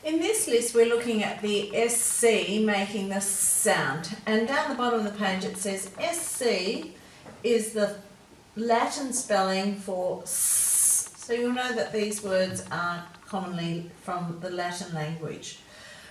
In this list we're looking at the SC making the sound, and down the bottom of the page it says SC is the Latin spelling for S. So you'll know that these words are commonly from the Latin language.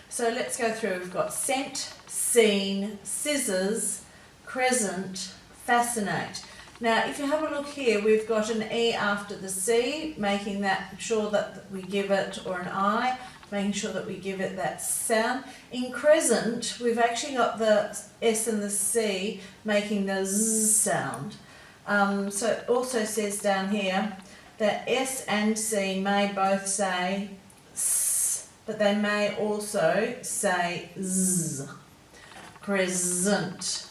So let's go through. We've got scent, scene, scissors, crescent, fascinate. Now if you have a look here, we've got an E after the C, making that sure that we give it, or an I, making sure that we give it that sound. In crescent, we've actually got the S and the C making the Z sound. So it also says down here that S and C may both say S, but they may also say Z. Crescent.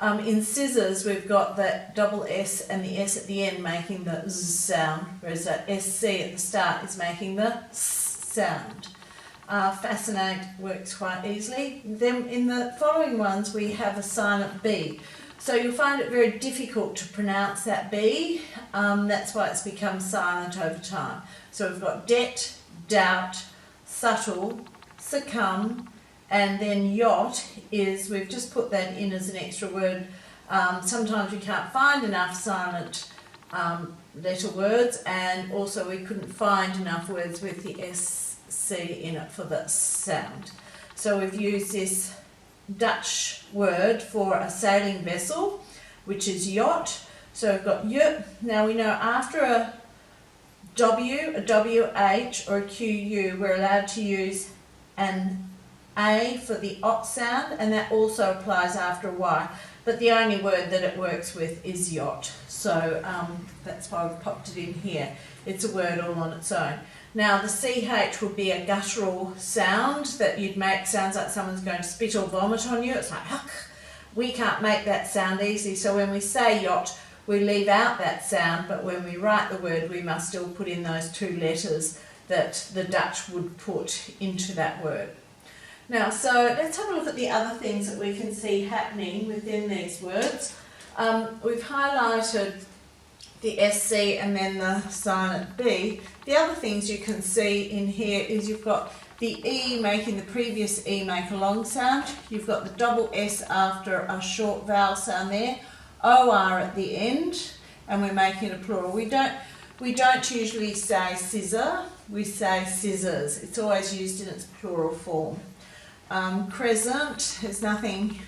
In scissors, we've got that double S and the S at the end making the Z sound, whereas that SC at the start is making the S sound. Fascinate works quite easily. Then in the following ones we have a silent B. So you'll find it very difficult to pronounce that B. That's why it's become silent over time. So we've got det, doubt, subtle, succumb, and then yacht is, we've just put that in as an extra word. Sometimes we can't find enough silent letter words, and also we couldn't find enough words with the SC in it for the sound. So we've used this Dutch word for a sailing vessel, which is yacht. So we've got y. Now we know after a W, a WH or a QU, we're allowed to use an A for the ot sound, and that also applies after a Y. But the only word that it works with is yacht. So that's why we've popped it in here. It's a word all on its own. Now the CH would be a guttural sound that you'd make. Sounds like someone's going to spit or vomit on you. It's like, huck. We can't make that sound easy. So when we say yacht, we leave out that sound, but when we write the word, we must still put in those two letters that the Dutch would put into that word. Now, so let's have a look at the other things that we can see happening within these words. We've highlighted the SC and then the silent B. The other things you can see in here is you've got the E making the previous E make a long sound. You've got the double S after a short vowel sound there. OR at the end, and we're making a plural. We don't usually say scissor, we say scissors. It's always used in its plural form. Crescent, there's nothing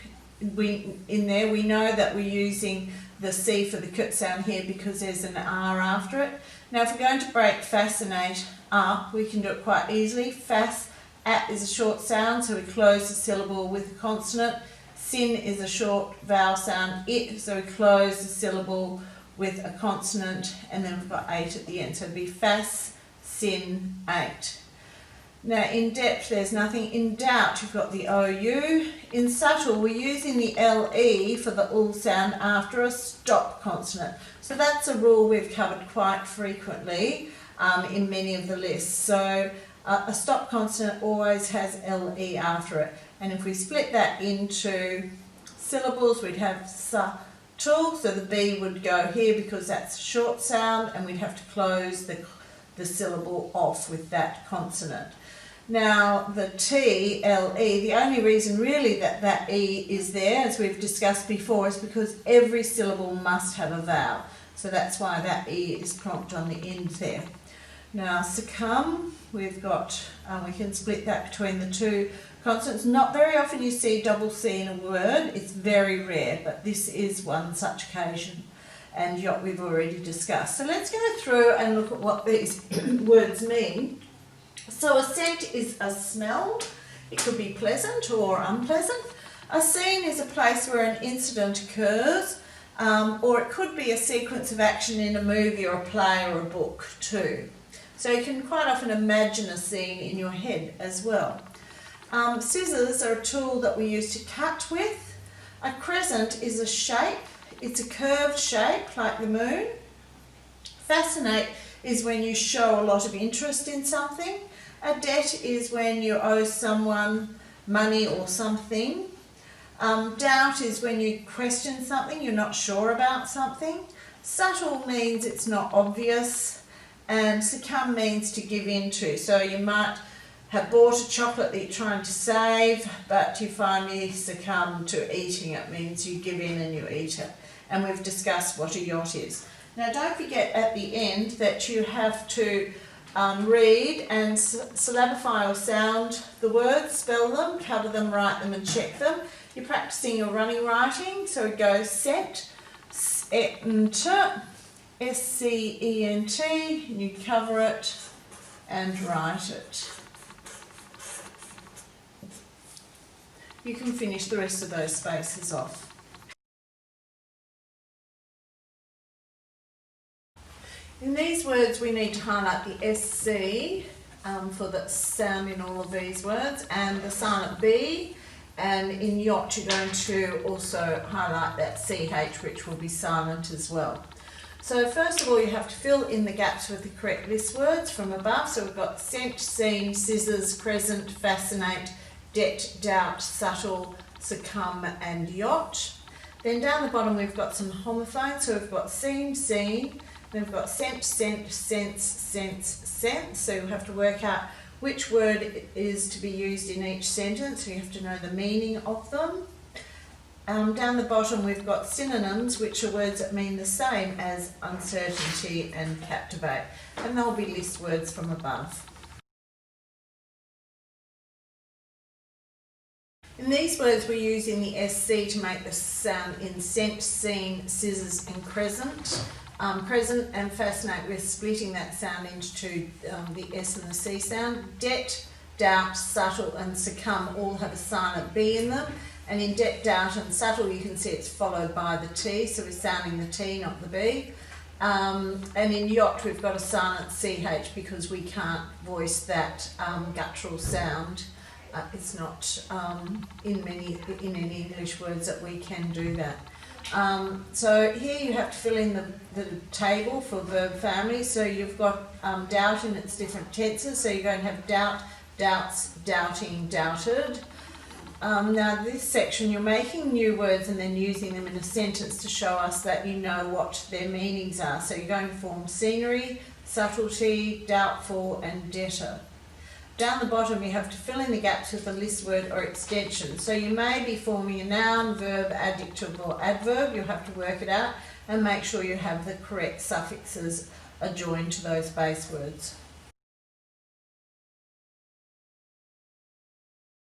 in there. We know that we're using the C for the K sound here because there's an R after it. Now if we're going to break fascinate up, we can do it quite easily. Fas, at is a short sound, so we close the syllable with a consonant. Sin is a short vowel sound, it, so we close the syllable with a consonant, and then we've got 8 at the end. So it'd be fas, sin, 8. Now in depth there's nothing. In doubt you've got the OU. In subtle we're using the LE for the ul sound after a stop consonant. So that's a rule we've covered quite frequently in many of the lists. So a stop consonant always has LE after it. And if we split that into syllables, we'd have subtle, so the B would go here because that's a short sound, and we'd have to close the syllable off with that consonant. Now the T, L-E, the only reason really that E is there, as we've discussed before, is because every syllable must have a vowel. So that's why that E is prompt on the end there. Now succumb, we've got, we can split that between the two consonants. Not very often you see double C in a word, it's very rare, but this is one such occasion. And yacht we've already discussed. So let's go through and look at what these words mean. So a scent is a smell. It could be pleasant or unpleasant. A scene is a place where an incident occurs, or it could be a sequence of action in a movie or a play or a book too. So you can quite often imagine a scene in your head as well. Scissors are a tool that we use to cut with. A crescent is a shape. It's a curved shape like the moon. Fascinate is when you show a lot of interest in something. A debt is when you owe someone money or something. Doubt is when you question something, you're not sure about something. Subtle means it's not obvious. And succumb means to give in to. So you might have bought a chocolate that you're trying to save, but you finally succumb to eating it. Means you give in and you eat it. And we've discussed what a yacht is. Now don't forget at the end that you have to read and syllabify or sound the words, spell them, cover them, write them and check them. You're practicing your running writing, so it goes scent, S-C-E-N-T, and you cover it and write it. You can finish the rest of those spaces off. In these words we need to highlight the SC for the sound in all of these words and the silent B, and in yacht you're going to also highlight that CH, which will be silent as well. So first of all you have to fill in the gaps with the correct list words from above. So we've got scent, scene, scissors, crescent, fascinate, debt, doubt, subtle, succumb and yacht. Then down the bottom we've got some homophones, so we've got scene, scene. Then we've got scent, scent, sense, sense, sense. So you have to work out which word is to be used in each sentence. So you have to know the meaning of them. Down the bottom we've got synonyms, which are words that mean the same as uncertainty and captivate. And they'll be list words from above. In these words we're using the SC to make the sound in scent, scene, scissors and crescent. Crescent and fascinate, we're splitting that sound into the S and the C sound. Debt, doubt, subtle and succumb all have a silent B in them. And in debt, doubt and subtle you can see it's followed by the T, so we're sounding the T, not the B. And in yacht we've got a silent CH because we can't voice that guttural sound. It's not in any English words that we can do that. So here you have to fill in the table for verb family. So you've got doubt in its different tenses. So you're going to have doubt, doubts, doubting, doubted. Now this section you're making new words and then using them in a sentence to show us that you know what their meanings are. So you're going to form scenery, subtlety, doubtful and debtor. Down the bottom you have to fill in the gaps with a list word or extension. So you may be forming a noun, verb, adjective or adverb. You'll have to work it out and make sure you have the correct suffixes adjoined to those base words.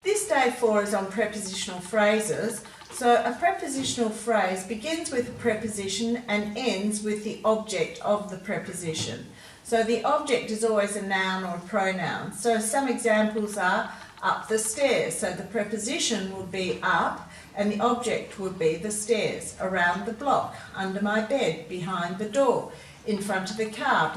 This day 4 is on prepositional phrases. So a prepositional phrase begins with a preposition and ends with the object of the preposition. So the object is always a noun or a pronoun. So some examples are up the stairs. So the preposition would be up and the object would be the stairs. Around the block, under my bed, behind the door, in front of the car,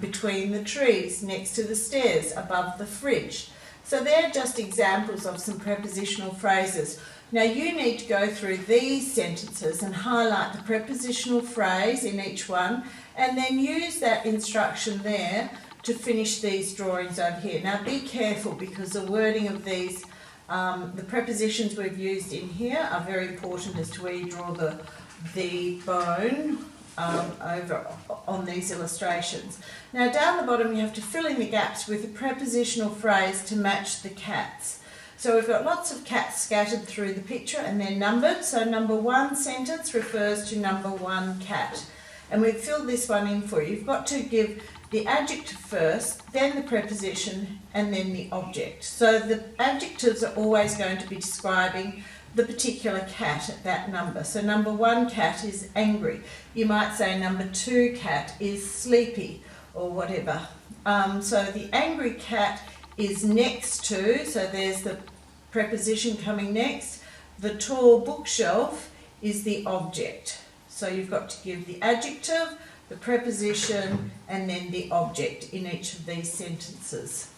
between the trees, next to the stairs, above the fridge. So they're just examples of some prepositional phrases. Now you need to go through these sentences and highlight the prepositional phrase in each one and then use that instruction there to finish these drawings over here. Now be careful because the wording of these, the prepositions we've used in here are very important as to where you draw the bone over on these illustrations. Now down the bottom you have to fill in the gaps with a prepositional phrase to match the cats. So we've got lots of cats scattered through the picture and they're numbered. So number 1 sentence refers to number 1 cat. And we've filled this one in for you. You've got to give the adjective first, then the preposition and then the object. So the adjectives are always going to be describing the particular cat at that number. So number 1 cat is angry. You might say number 2 cat is sleepy or whatever. So the angry cat is next to, so there's the preposition coming next. The tall bookshelf is the object. So you've got to give the adjective, the preposition and then the object in each of these sentences.